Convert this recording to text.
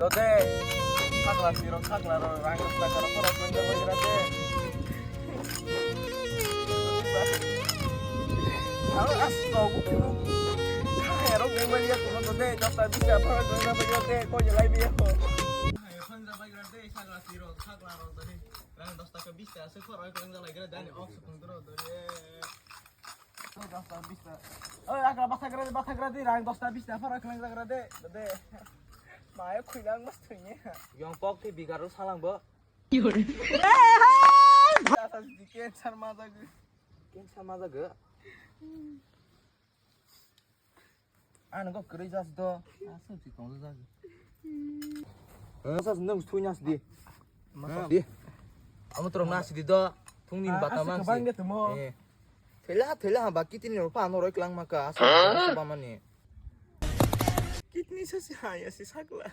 Dote, sakla siro sakla rangkep sakara poros benda bajrate. Kalau asal buku, herong yang banyak tuh dote, coba bisa poros benda bajrate, kau jelai biar. Benda bajrate sakla siro sakla rong tadi, rang dos tak bisa, sekor aku yang jelai dan ok sepuluh dote. Oh dos tak bisa. Oh akal bahasa grade rang dos tak bisa, poros yang jelai grade, dote. 마에 그냥 맛있네. 영뻑 티 비가로 사랑 뭐? 이거를. 사실 괜찮 맞아 그. 괜찮 맞아 그. 아는 거 그래 자스도. 아 솔직히 공부 자스. 사실 너무 소냐스 디. 디. 아무쪼록 나스 디도 통님 바타만. 아 그방게 뭐. 예. 텔라 바퀴티니 로파 안 오래 그랑 마까 아서 바만니. Kitni sa si Haya si Sakla.